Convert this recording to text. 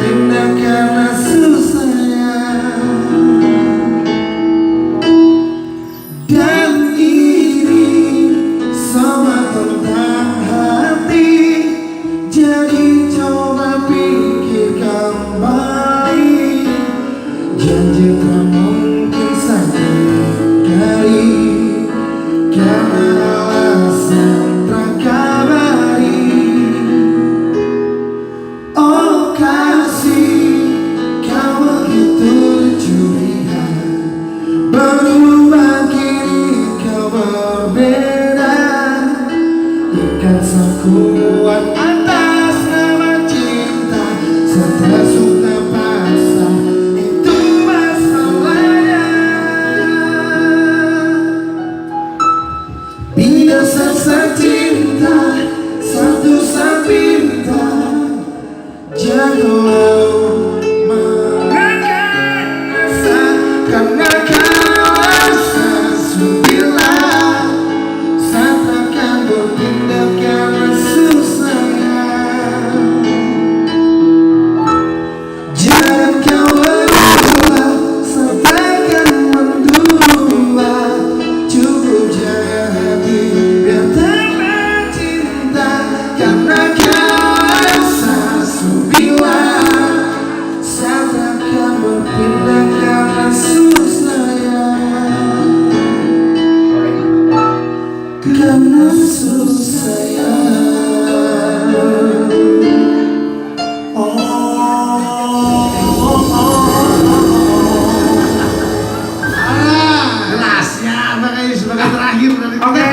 berpindah karena susah dan ini sama tentang hati. Jadi coba pikir kembali, janji tak mungkin sampai kali karena alasan terkabari. Oh kasih, kau begitu curiga, berubah kini kau berbeda. Ikan sekuat atas nama cinta, setelah suka paksa itu masalahnya. Biasa cinta, satu saat pinta, jago makan rasa karena kau rasa sudah saat akan berpindah karena susah. Jangan kau berubah saat akan mendua, cukup jaga hati biar tambah cinta karena kau rasa sudah saat akan berpindah karena susah. Karena susah. Jelas ya, makanya sebagai terakhir dari Oke,